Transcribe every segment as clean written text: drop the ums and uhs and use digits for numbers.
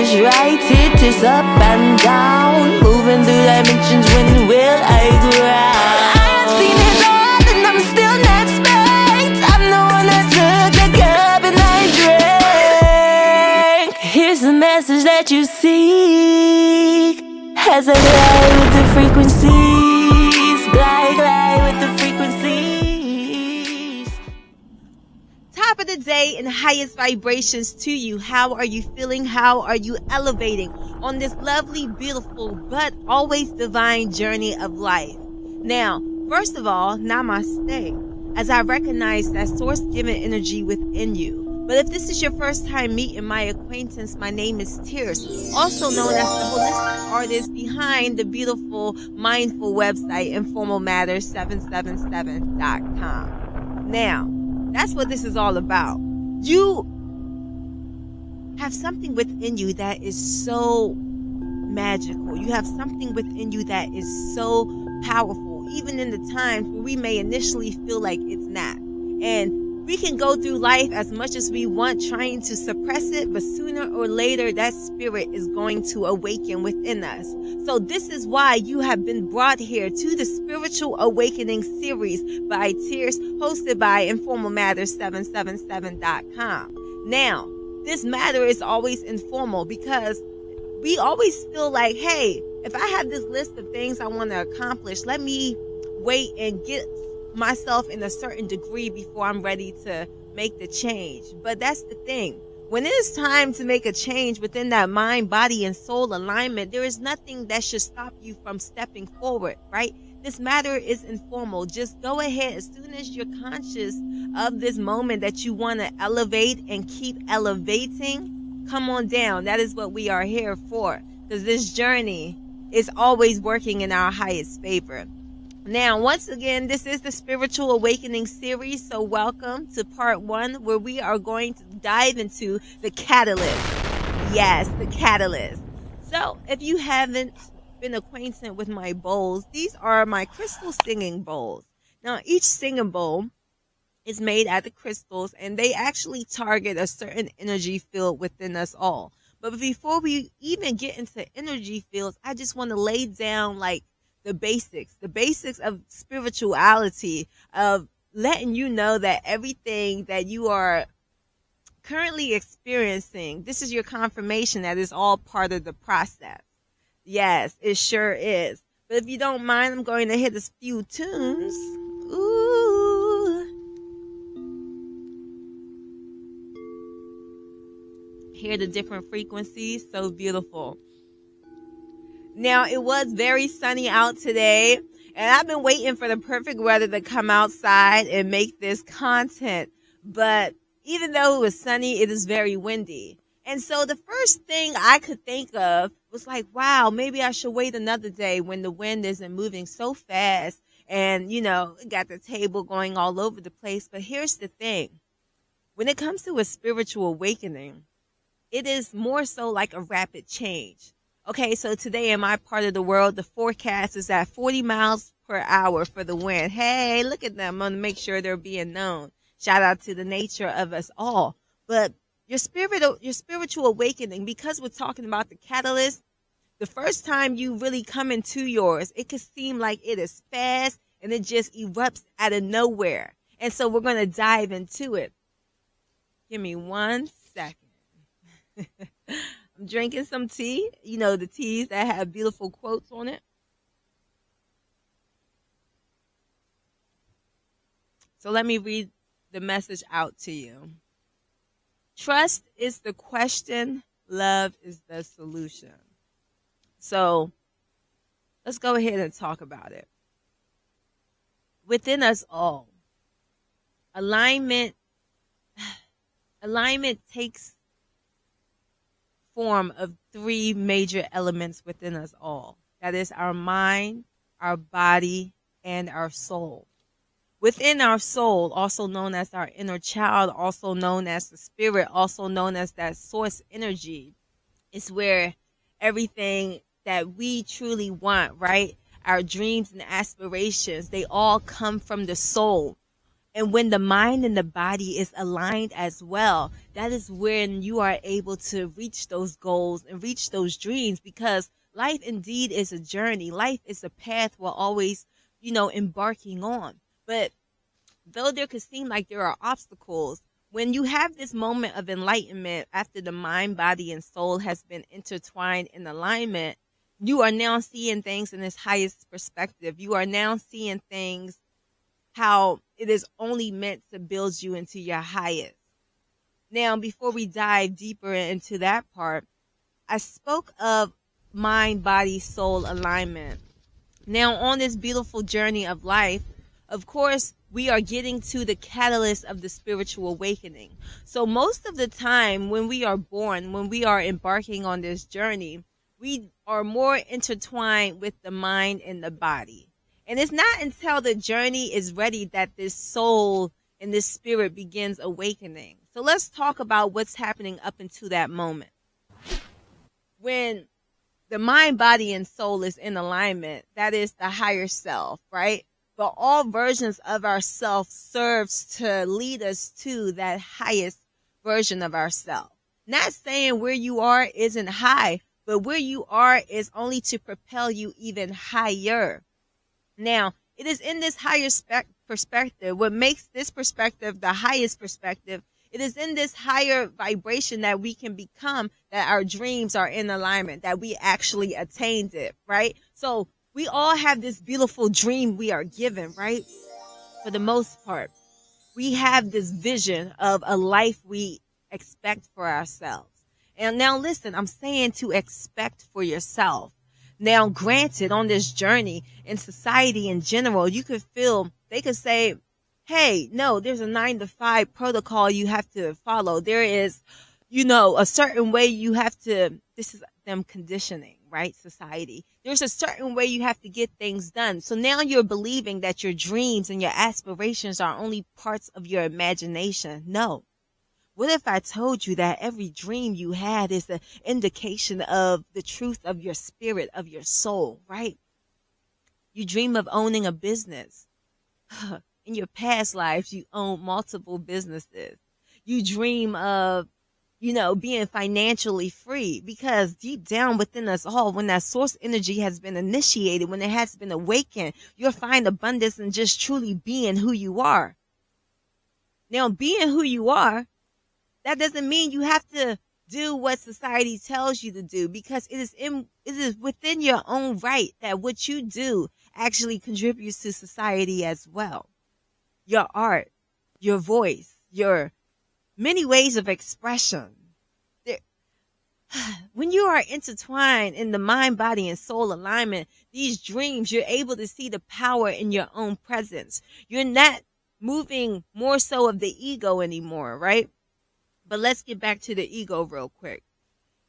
just right. It is up and down, moving through dimensions when will I ground. I have seen it all and I'm still not spanked. I'm the one that took the cup and I drank. Here's the message that you seek as I glide with the frequencies, glide with the frequencies. Top of the day and highest vibrations to you. How are you feeling? How are you elevating on this lovely, beautiful, but always divine journey of life? Now, first of all, Namaste, as I recognize that source-given energy within you. But if this is your first time meeting my acquaintance, my name is Tears, also known as the holistic artist behind the beautiful, mindful website, informalmatters777.com. Now, that's what this is all about. You have something within you that is so magical. You have something within you that is so powerful, even in the times where we may initially feel like it's not. And we can go through life as much as we want trying to suppress it, but sooner or later that spirit is going to awaken within us. So this is why you have been brought here to the Spiritual Awakening series by Tears, hosted by informalmatters777.com. Now, this matter is always informal because we always feel like, hey, if I have this list of things I want to accomplish, let me wait and get myself in a certain degree before I'm ready to make the change. But that's the thing. When it is time to make a change within that mind, body, and soul alignment, there is nothing that should stop you from stepping forward, right? This matter is informal. Just go ahead. As soon as you're conscious of this moment that you want to elevate and keep elevating, come on down. That is what we are here for, because this journey is always working in our highest favor. Now, once again, this is the Spiritual Awakening series, so welcome to part 1, where we are going to dive into the catalyst. Yes, the catalyst. So, if you haven't been acquainted with my bowls, these are my crystal singing bowls. Now, each singing bowl is made out of crystals, and they actually target a certain energy field within us all. But before we even get into energy fields, I just want to lay down like the basics of spirituality, of letting you know that everything that you are currently experiencing, this is your confirmation that it's all part of the process. Yes, it sure is. But if you don't mind, I'm going to hit a few tunes. Ooh. Hear the different frequencies, so beautiful. Now, it was very sunny out today, and I've been waiting for the perfect weather to come outside and make this content. But even though it was sunny, it is very windy. And so the first thing I could think of was like, wow, maybe I should wait another day when the wind isn't moving so fast and, got the table going all over the place. But here's the thing. When it comes to a spiritual awakening, it is more so like a rapid change. Okay, so today in my part of the world, the forecast is at 40 miles per hour for the wind. Hey, look at them. I'm going to make sure they're being known. Shout out to the nature of us all. But your spiritual awakening, because we're talking about the catalyst, the first time you really come into yours, it could seem like it is fast and it just erupts out of nowhere. And so we're going to dive into it. Give me 1 second. I'm drinking some tea, the teas that have beautiful quotes on it. So let me read the message out to you. Trust is the question, love is the solution. So let's go ahead and talk about it. Within us all, alignment takes form of 3 major elements within us all. That is our mind, our body, and our soul. Within our soul, also known as our inner child, also known as the spirit, also known as that source energy, is where everything that we truly want, right? Our dreams and aspirations, they all come from the soul. And when the mind and the body is aligned as well, that is when you are able to reach those goals and reach those dreams, because life indeed is a journey. Life is a path we're always, embarking on. But though there could seem like there are obstacles, when you have this moment of enlightenment after the mind, body, and soul has been intertwined in alignment, you are now seeing things in its highest perspective. You are now seeing things how it is only meant to build you into your highest. Now, before we dive deeper into that part, I spoke of mind, body, soul alignment. Now, on this beautiful journey of life, of course, we are getting to the catalyst of the spiritual awakening. So most of the time when we are born, when we are embarking on this journey, we are more intertwined with the mind and the body. And it's not until the journey is ready that this soul and this spirit begins awakening. So let's talk about what's happening up until that moment. When the mind, body, and soul is in alignment, that is the higher self, right? But all versions of ourself serves to lead us to that highest version of ourself. Not saying where you are isn't high, but where you are is only to propel you even higher. Now, it is in this higher perspective, what makes this perspective the highest perspective, it is in this higher vibration that we can become, that our dreams are in alignment, that we actually attained it, right? So we all have this beautiful dream we are given, right? For the most part, we have this vision of a life we expect for ourselves. And now listen, I'm saying to expect for yourself. Now, granted, on this journey in society in general, you could feel, they could say, hey, no, there's a 9-to-5 protocol you have to follow. There is, a certain way you have to, this is them conditioning, right? Society. There's a certain way you have to get things done. So now you're believing that your dreams and your aspirations are only parts of your imagination. No. What if I told you that every dream you had is an indication of the truth of your spirit, of your soul, right? You dream of owning a business. In your past lives, you own multiple businesses. You dream of, being financially free, because deep down within us all, when that source energy has been initiated, when it has been awakened, you'll find abundance in just truly being who you are. Now, being who you are, that doesn't mean you have to do what society tells you to do, because it is within your own right that what you do actually contributes to society as well. Your art, your voice, your many ways of expression. When you are intertwined in the mind, body, and soul alignment, these dreams, you're able to see the power in your own presence. You're not moving more so of the ego anymore, right? But let's get back to the ego real quick.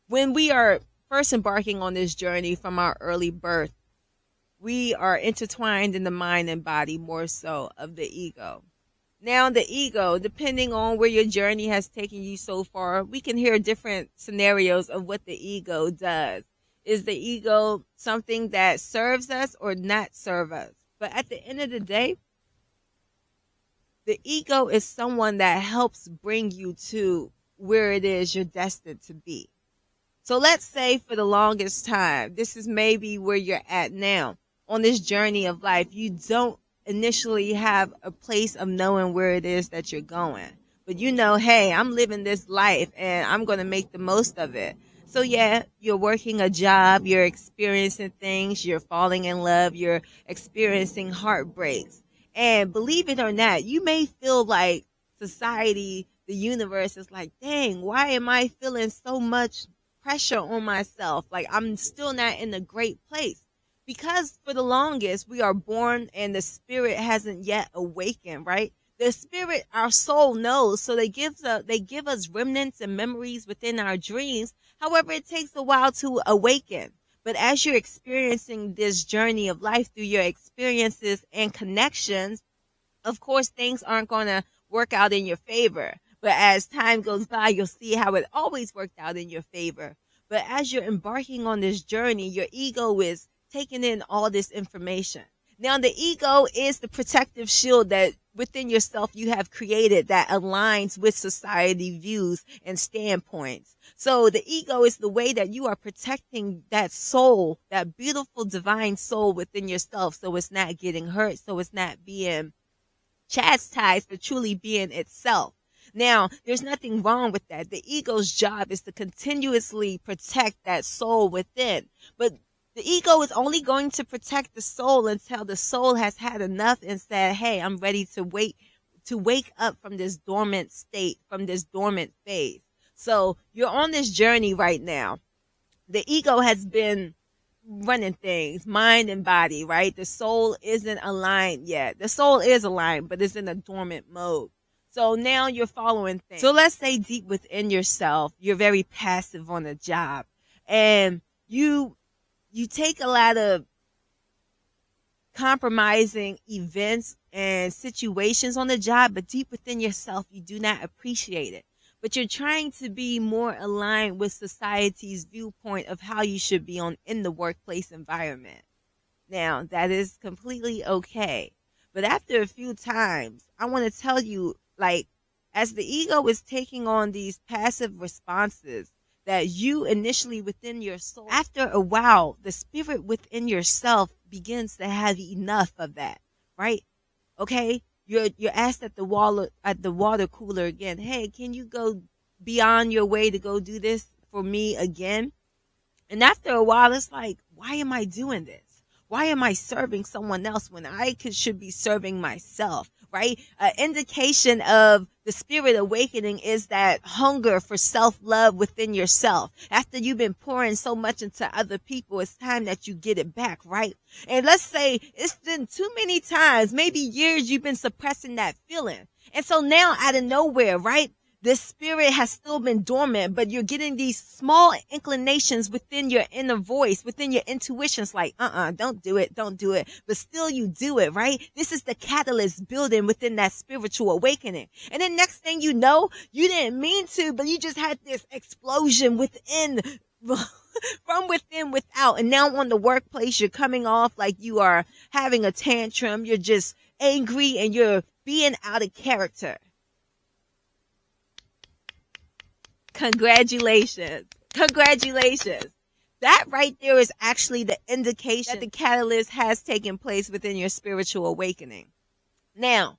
When we are first embarking on this journey from our early birth, we are intertwined in the mind and body more so of the ego. Now, the ego, depending on where your journey has taken you so far, we can hear different scenarios of what the ego does. Is the ego something that serves us or not serve us? But at the end of the day, the ego is someone that helps bring you to where it is you're destined to be. So let's say for the longest time, this is maybe where you're at now on this journey of life. You don't initially have a place of knowing where it is that you're going. But hey, I'm living this life and I'm going to make the most of it. So yeah, you're working a job, you're experiencing things, you're falling in love, you're experiencing heartbreaks. And believe it or not, you may feel like society, the universe is like, dang, why am I feeling so much pressure on myself? Like I'm still not in a great place. Because for the longest, we are born and the spirit hasn't yet awakened, right? The spirit, our soul knows. So they give us remnants and memories within our dreams. However, it takes a while to awaken. But as you're experiencing this journey of life through your experiences and connections, of course, things aren't going to work out in your favor. But as time goes by, you'll see how it always worked out in your favor. But as you're embarking on this journey, your ego is taking in all this information. Now, the ego is the protective shield that within yourself you have created that aligns with society views and standpoints. So the ego is the way that you are protecting that soul, that beautiful divine soul within yourself, so it's not getting hurt, so it's not being chastised, but truly being itself. Now, there's nothing wrong with that. The ego's job is to continuously protect that soul within. But the ego is only going to protect the soul until the soul has had enough and said, hey, I'm ready to wake up from this dormant state, from this dormant phase. So you're on this journey right now. The ego has been running things, mind and body, right? The soul isn't aligned yet. The soul is aligned, but it's in a dormant mode. So now you're following things. So let's say deep within yourself, you're very passive on a job, and you take a lot of compromising events and situations on the job, but deep within yourself, you do not appreciate it. But you're trying to be more aligned with society's viewpoint of how you should be in the workplace environment. Now, that is completely okay. But after a few times, I want to tell you, like, as the ego is taking on these passive responses that you initially within your soul, after a while, the spirit within yourself begins to have enough of that, right? Okay? You're asked at the water cooler again, hey, can you go beyond your way to go do this for me again? And after a while, it's like, why am I doing this? Why am I serving someone else when I should be serving myself, right? An indication of the spirit awakening is that hunger for self-love within yourself. After you've been pouring so much into other people, it's time that you get it back, right? And let's say it's been too many times, maybe years, you've been suppressing that feeling. And so now out of nowhere, right? This spirit has still been dormant, but you're getting these small inclinations within your inner voice, within your intuitions, like, don't do it. But still you do it, right? This is the catalyst building within that spiritual awakening. And then next thing you know, you didn't mean to, but you just had this explosion within, from within, without. And now on the workplace, you're coming off like you are having a tantrum. You're just angry and you're being out of character. Congratulations. That right there is actually the indication that the catalyst has taken place within your spiritual awakening. Now,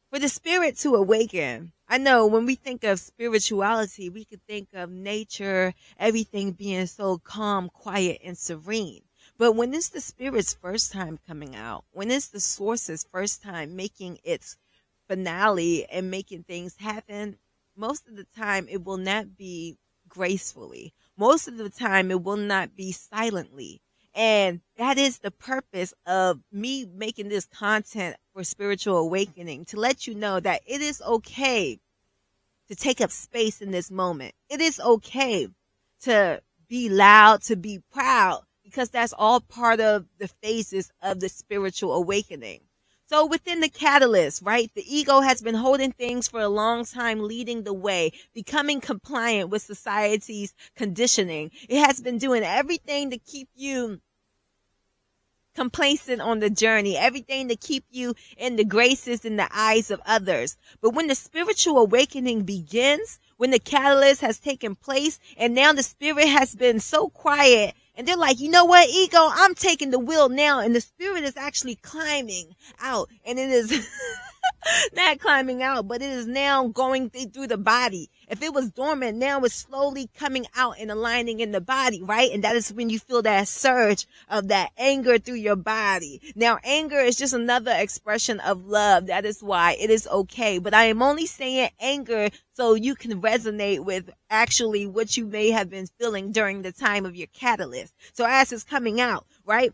for the spirit to awaken, I know when we think of spirituality, we could think of nature, everything being so calm, quiet, and serene. But when it's the spirit's first time coming out, when it's the source's first time making its finale and making things happen, most of the time it will not be gracefully. Most of the time it will not be silently. And that is the purpose of me making this content for spiritual awakening, to let you know that it is okay to take up space in this moment. It is okay to be loud, to be proud, because that's all part of the phases of the spiritual awakening. So within the catalyst, right, the ego has been holding things for a long time, leading the way, becoming compliant with society's conditioning. It has been doing everything to keep you complacent on the journey, everything to keep you in the graces in the eyes of others. But when the spiritual awakening begins, when the catalyst has taken place, and now the spirit has been so quiet, and they're like, you know what, ego, I'm taking the wheel now. And the spirit is actually climbing out. And it is not climbing out, but it is now going through the body. If it was dormant, now it's slowly coming out and aligning in the body, right? And that is when you feel that surge of that anger through your body. Now, anger is just another expression of love. That is why it is okay. But I am only saying anger so you can resonate with actually what you may have been feeling during the time of your catalyst. So as it's coming out, right?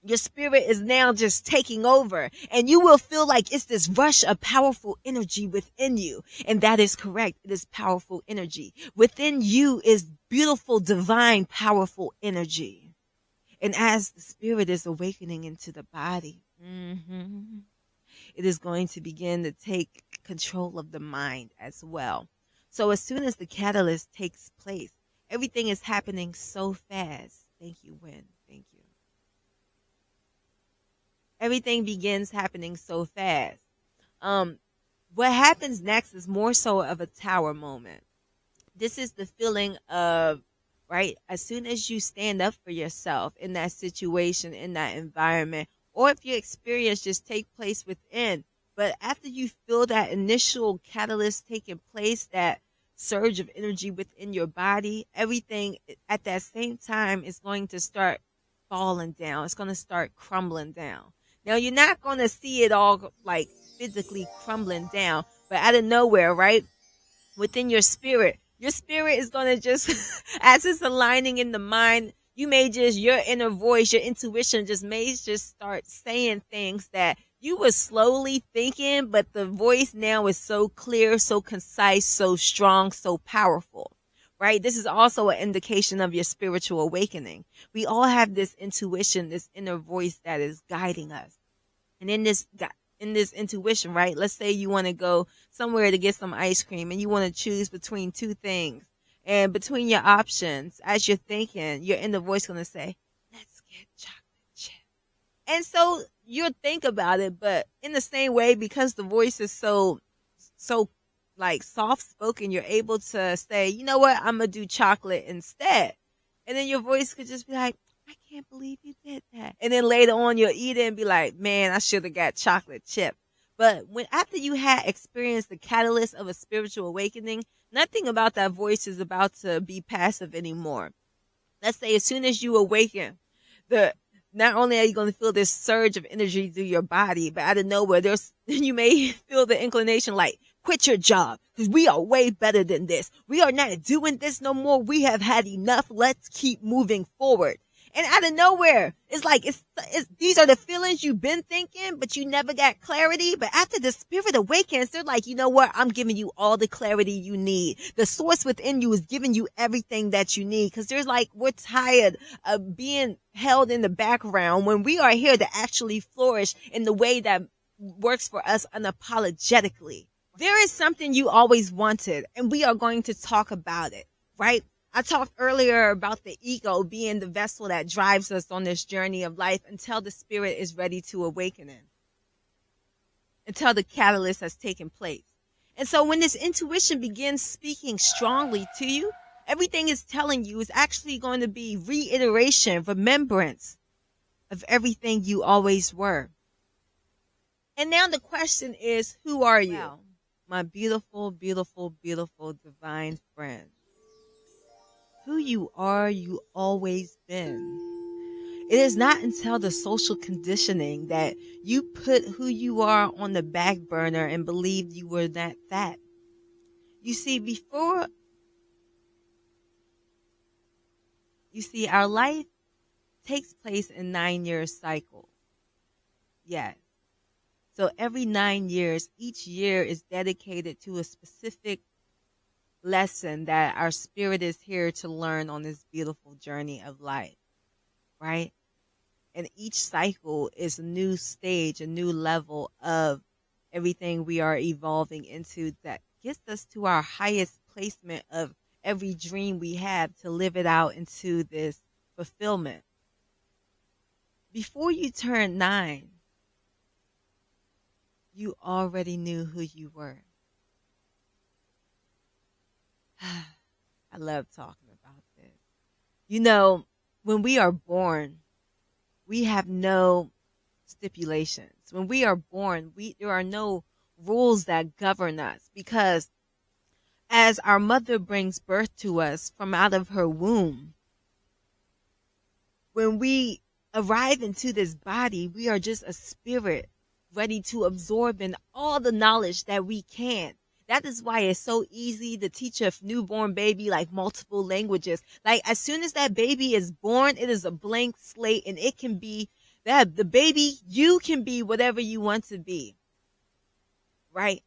Your spirit is now just taking over, and you will feel like it's this rush of powerful energy within you. And that is correct. It is powerful energy. Within you is beautiful, divine, powerful energy. And as the spirit is awakening into the body, it is going to begin to take control of the mind as well. So as soon as the catalyst takes place, everything is happening so fast. Thank you, Wynn. Thank you. Everything begins happening so fast. What happens next is more so of a tower moment. This is the feeling of, right, as soon as you stand up for yourself in that situation, in that environment, or if your experience just take place within, but after you feel that initial catalyst taking place, that surge of energy within your body, everything at that same time is going to start falling down. It's going to start crumbling down. Now, you're not going to see it all like physically crumbling down, but out of nowhere, right? Within your spirit is going to just, as it's aligning in the mind, you may just, your inner voice, your intuition just start saying things that you were slowly thinking, but the voice now is so clear, so concise, so strong, so powerful, right? This is also an indication of your spiritual awakening. We all have this intuition, this inner voice that is guiding us. And in this intuition, right? Let's say you want to go somewhere to get some ice cream and you want to choose between two things. And between your options, as you're thinking, your inner voice going to say, let's get chocolate chip. And so you'll think about it, but in the same way, because the voice is so like soft spoken, you're able to say, you know what, I'm going to do chocolate instead. And then your voice could just be like, I can't believe you did that. And then later on, you'll eat it and be like, man, I should have got chocolate chip. But after you had experienced the catalyst of a spiritual awakening, nothing about that voice is about to be passive anymore. Let's say as soon as you awaken, not only are you going to feel this surge of energy through your body, but out of nowhere, you may feel the inclination like, quit your job, because we are way better than this. We are not doing this no more. We have had enough. Let's keep moving forward. And out of nowhere, it's like, these are the feelings you've been thinking, but you never got clarity. But after the spirit awakens, they're like, you know what? I'm giving you all the clarity you need. The source within you is giving you everything that you need. Cause there's like, we're tired of being held in the background when we are here to actually flourish in the way that works for us unapologetically. There is something you always wanted, and we are going to talk about it, right? I talked earlier about the ego being the vessel that drives us on this journey of life until the spirit is ready to awaken in, until the catalyst has taken place. And so when this intuition begins speaking strongly to you, everything it's telling you is actually going to be reiteration, remembrance of everything you always were. And now the question is, who are you? Well, my beautiful, beautiful, beautiful divine friend. Who you are, you always been. It is not until the social conditioning that you put who you are on the back burner and believed you were not that. You see, our life takes place in 9-year cycles. Yes. So every 9 years, each year is dedicated to a specific lesson that our spirit is here to learn on this beautiful journey of life, right? And each cycle is a new stage, a new level of everything we are evolving into that gets us to our highest placement of every dream we have to live it out into this fulfillment. Before you turned 9, you already knew who you were. I love talking about this. You know, when we are born, we have no stipulations. When we are born, there are no rules that govern us, because as our mother brings birth to us from out of her womb, when we arrive into this body, we are just a spirit ready to absorb in all the knowledge that we can. That is why it's so easy to teach a newborn baby like multiple languages. Like as soon as that baby is born, it is a blank slate, and it can be that the baby, you can be whatever you want to be. Right?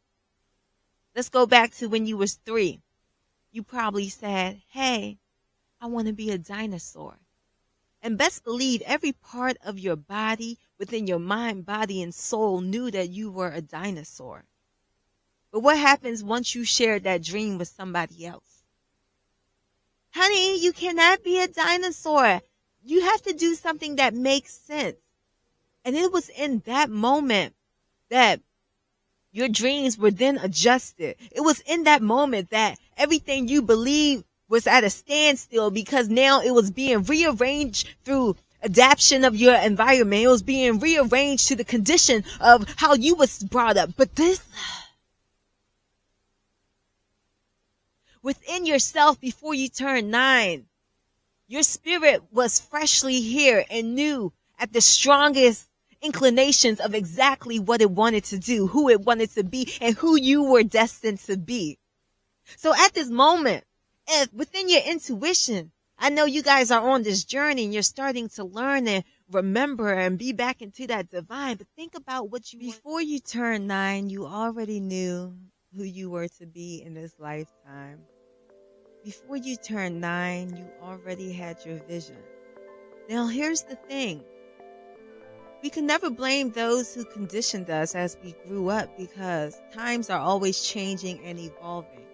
Let's go back to when you was 3. You probably said, hey, I want to be a dinosaur. And best believe every part of your body, within your mind, body, and soul knew that you were a dinosaur. But what happens once you share that dream with somebody else? Honey, you cannot be a dinosaur. You have to do something that makes sense. And it was in that moment that your dreams were then adjusted. It was in that moment that everything you believed was at a standstill, because now it was being rearranged through adaptation of your environment. It was being rearranged to the condition of how you was brought up. But this, within yourself, before you turned 9, your spirit was freshly here and knew at the strongest inclinations of exactly what it wanted to do, who it wanted to be, and who you were destined to be. So at this moment, if within your intuition, I know you guys are on this journey and you're starting to learn and remember and be back into that divine, but think about what you, before you turned 9, you already knew who you were to be in this lifetime. Before you turned 9, you already had your vision. Now here's the thing. We can never blame those who conditioned us as we grew up, because times are always changing and evolving.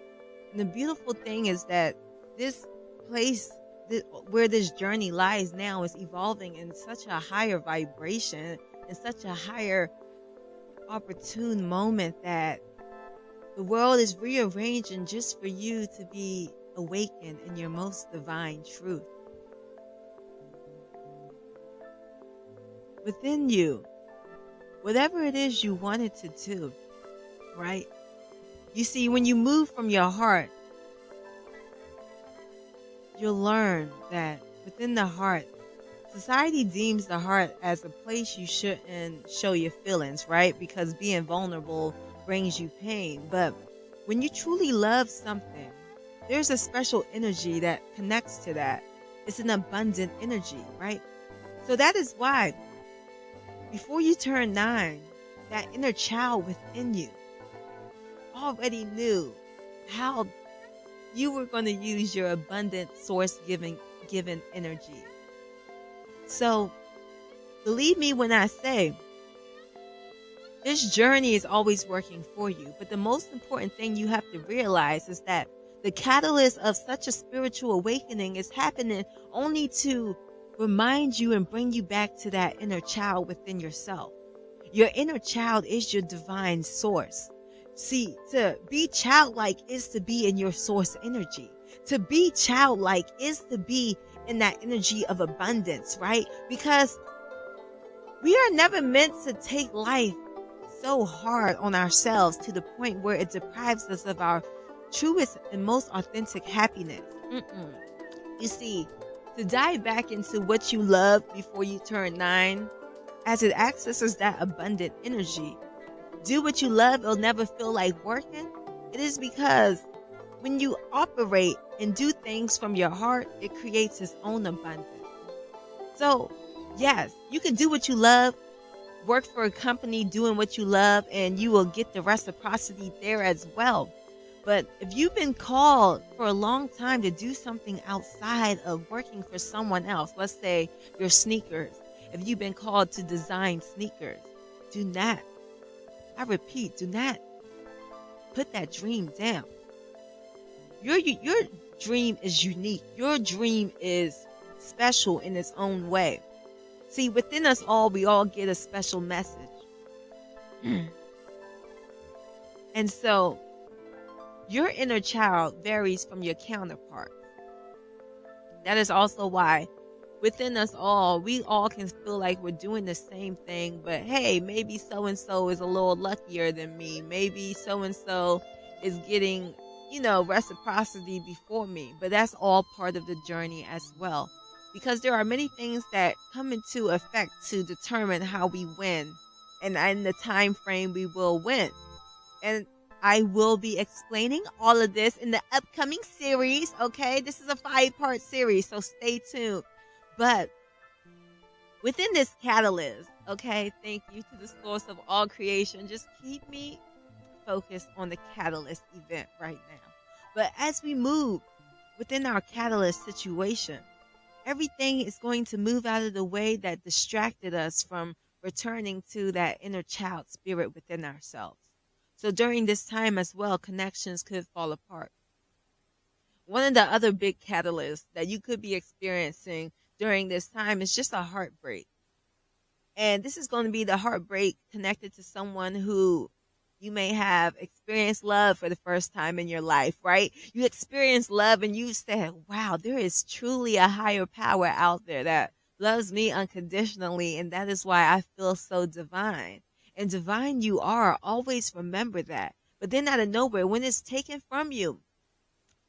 And the beautiful thing is that this place where this journey lies now is evolving in such a higher vibration, in such a higher opportune moment, that the world is rearranging just for you to be awakened in your most divine truth. Within you, whatever it is you wanted to do, right? You see, when you move from your heart, you'll learn that within the heart, society deems the heart as a place you shouldn't show your feelings, right? Because being vulnerable brings you pain. But when you truly love something, there's a special energy that connects to that. It's an abundant energy, right? So that is why before you turn 9, that inner child within you already knew how you were going to use your abundant source given energy. So believe me when I say this journey is always working for you. But the most important thing you have to realize is that the catalyst of such a spiritual awakening is happening only to remind you and bring you back to that inner child within yourself. Your inner child is your divine source. See, to be childlike is to be in your source energy. To be childlike is to be in that energy of abundance, right? Because we are never meant to take life so hard on ourselves to the point where it deprives us of our truest and most authentic happiness. You see, to dive back into what you loved before you turn 9, as it accesses that abundant energy, do what you love, it'll never feel like working. It is because when you operate and do things from your heart, it creates its own abundance. So, yes, you can do what you love, work for a company doing what you love, and you will get the reciprocity there as well. But if you've been called for a long time to do something outside of working for someone else, let's say your sneakers, if you've been called to design sneakers, do not, I repeat, do not put that dream down. Your dream is unique. Your dream is special in its own way. See, within us all, we all get a special message. And so, your inner child varies from your counterpart. That is also why within us all, we all can feel like we're doing the same thing, but hey, maybe so-and-so is a little luckier than me. Maybe so-and-so is getting, reciprocity before me. But that's all part of the journey as well. Because there are many things that come into effect to determine how we win and in the time frame we will win. And I will be explaining all of this in the upcoming series, okay? This is a 5-part series, so stay tuned. But within this catalyst, okay, thank you to the source of all creation. Just keep me focused on the catalyst event right now. But as we move within our catalyst situation, everything is going to move out of the way that distracted us from returning to that inner child spirit within ourselves. So during this time as well, connections could fall apart. One of the other big catalysts that you could be experiencing during this time is just a heartbreak. And this is going to be the heartbreak connected to someone who you may have experienced love for the first time in your life, right? You experience love and you said, wow, there is truly a higher power out there that loves me unconditionally. And that is why I feel so divine. And divine you are. Always remember that. But then out of nowhere, when it's taken from you,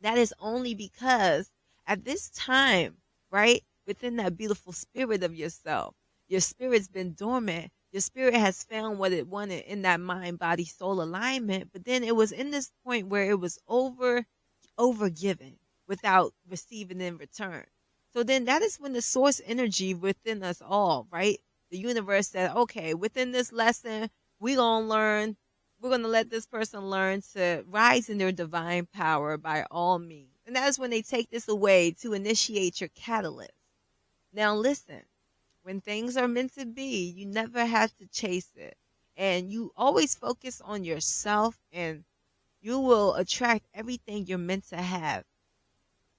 that is only because at this time, right, within that beautiful spirit of yourself, your spirit's been dormant. Your spirit has found what it wanted in that mind, body, soul alignment. But then it was in this point where it was overgiven without receiving in return. So then that is when the source energy within us all, right? The universe said, okay, within this lesson, we're going to learn we're going to let this person learn to rise in their divine power by all means. And that is when they take this away to initiate your catalyst. Now, listen, when things are meant to be, you never have to chase it. And you always focus on yourself, and you will attract everything you're meant to have.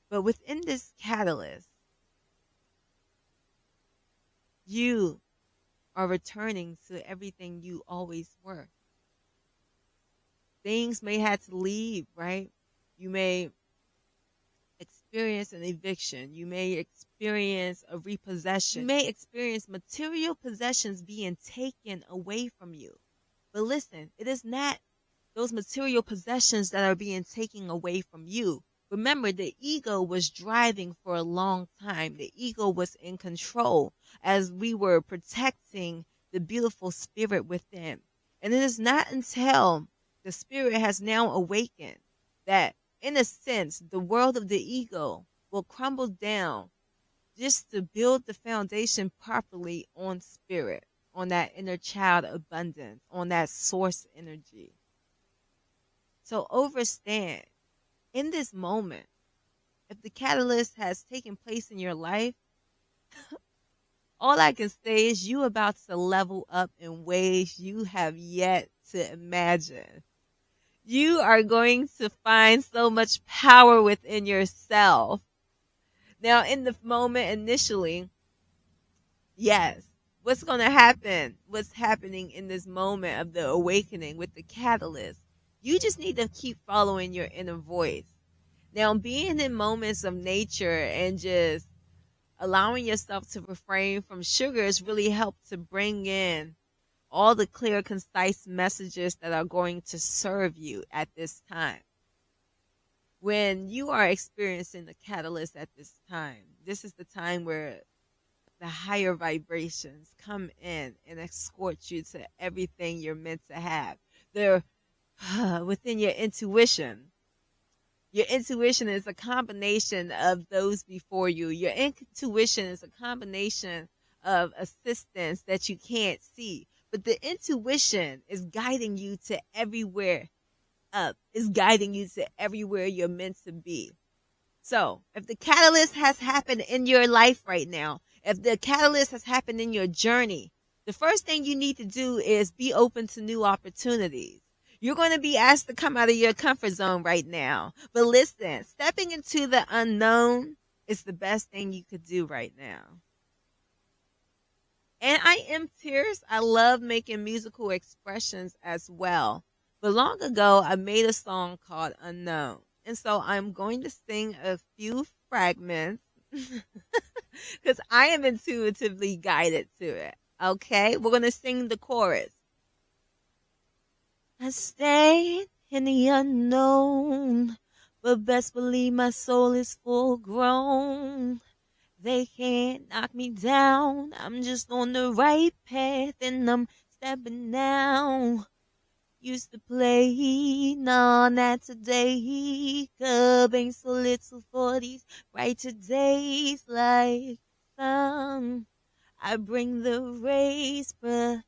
But within this catalyst, you are returning to everything you always were. Things may have to leave, right? You may experience an eviction. You may experience a repossession. You may experience material possessions being taken away from you. But listen, it is not those material possessions that are being taken away from you. Remember, the ego was driving for a long time. The ego was in control as we were protecting the beautiful spirit within. And it is not until the spirit has now awakened that, in a sense, the world of the ego will crumble down just to build the foundation properly on spirit, on that inner child abundance, on that source energy. So understand, in this moment, if the catalyst has taken place in your life, all I can say is you about to level up in ways you have yet to imagine. You are going to find so much power within yourself. Now, in the moment initially, yes, what's going to happen? What's happening in this moment of the awakening with the catalyst? You just need to keep following your inner voice. Now, being in moments of nature and just allowing yourself to refrain from sugars really helps to bring in all the clear, concise messages that are going to serve you at this time. When you are experiencing the catalyst at this time, this is the time where the higher vibrations come in and escort you to everything you're meant to have. They're within your intuition. Your intuition is a combination of those before you. Your intuition is a combination of assistance that you can't see. But the intuition is guiding you to everywhere up, is guiding you to everywhere you're meant to be. So if the catalyst has happened in your life right now, if the catalyst has happened in your journey, the first thing you need to do is be open to new opportunities. You're going to be asked to come out of your comfort zone right now. But listen, stepping into the unknown is the best thing you could do right now. And I am Tears. I love making musical expressions as well. But long ago, I made a song called Unknown. And so I'm going to sing a few fragments because I am intuitively guided to it. Okay? We're going to sing the chorus. I stayed in the unknown, but best believe my soul is full grown. They can't knock me down. I'm just on the right path and I'm stepping now. Used to play, nah, not today. Cub ain't so little for these brighter days like sun. I bring the rays, precipitate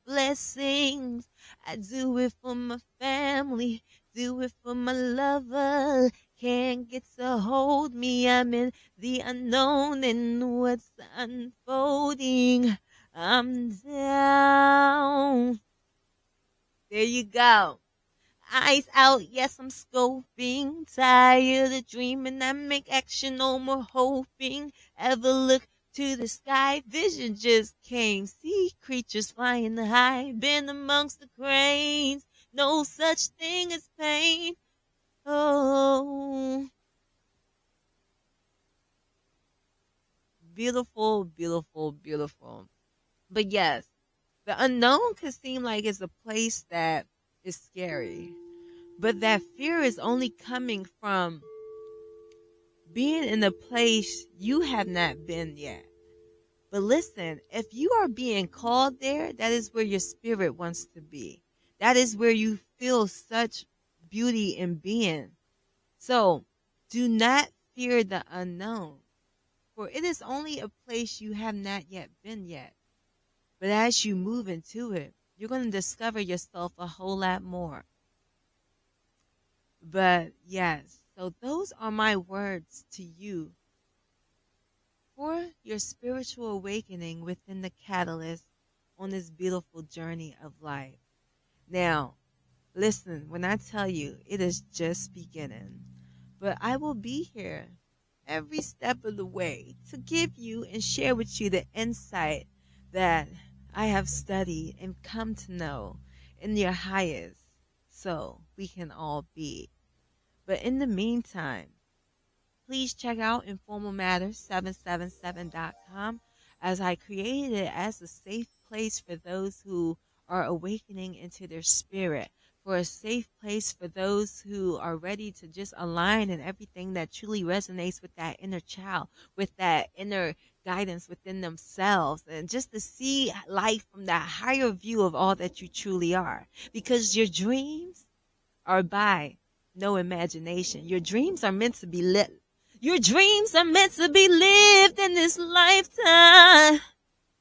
blessings. I do it for my family, do it for my lover. Can't get to hold me, I'm in the unknown and what's unfolding. I'm down. There you go. Eyes out, yes, I'm scoping. Tired of dreaming, I make action, no more hoping. Ever look to the sky. Vision just came. See creatures flying high. Been amongst the cranes. No such thing as pain. Oh. Beautiful, beautiful, beautiful. But yes, the unknown can seem like it's a place that is scary. But that fear is only coming from being in a place you have not been yet. But listen, if you are being called there, that is where your spirit wants to be. That is where you feel such beauty in being. So do not fear the unknown, for it is only a place you have not yet been yet. But as you move into it, you're going to discover yourself a whole lot more. But yes, so those are my words to you for your spiritual awakening within the catalyst on this beautiful journey of life. Now, listen, when I tell you it is just beginning, but I will be here every step of the way to give you and share with you the insight that I have studied and come to know in your highest, so we can all be. But in the meantime, please check out informalmatters777.com, as I created it as a safe place for those who are awakening into their spirit, for a safe place for those who are ready to just align in everything that truly resonates with that inner child, with that inner guidance within themselves, and just to see life from that higher view of all that you truly are. Because your dreams are by no imagination. Your dreams are meant to be lit. Your dreams are meant to be lived in this lifetime.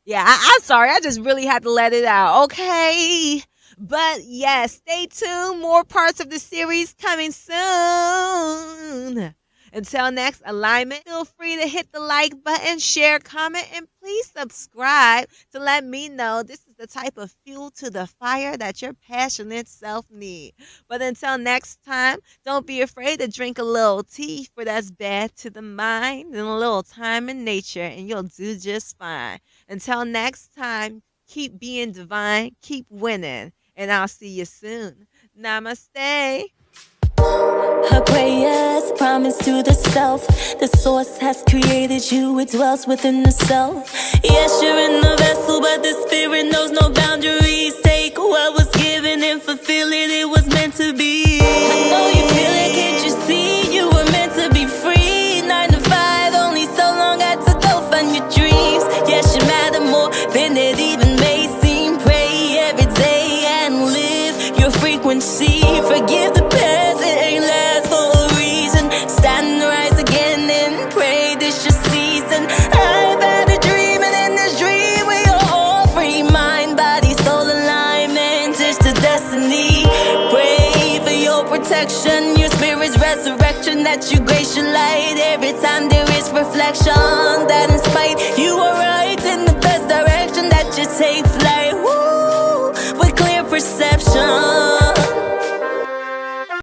Yeah, I'm sorry. I just really had to let it out. Okay. But yes, stay tuned. More parts of the series coming soon. Until next alignment, feel free to hit the like button, share, comment, and please subscribe to let me know this is the type of fuel to the fire that your passionate self needs. But until next time, don't be afraid to drink a little tea, for that's bad to the mind, and a little time in nature, and you'll do just fine. Until next time, keep being divine, keep winning, and I'll see you soon. Namaste. Her prayers, promise to the self. The source has created you, it dwells within the self. Yes, you're in the vessel, but the spirit knows no boundaries. Take what was given and fulfill it, it was meant to be. I know you feel it, can't you see? You were meant to be free. 9 to 5, only so long had to go find your dreams. Yes, you matter more than it even may seem. Pray every day and live your frequency. Forgive the past, it ain't last for a reason. Stand and rise again and pray this your season. I've had a dream, and in this dream we are all free. Mind, body, soul alignment is the destiny. Pray for your protection, your spirit's resurrection, that you grace your light every time there is reflection. That in spite you are right.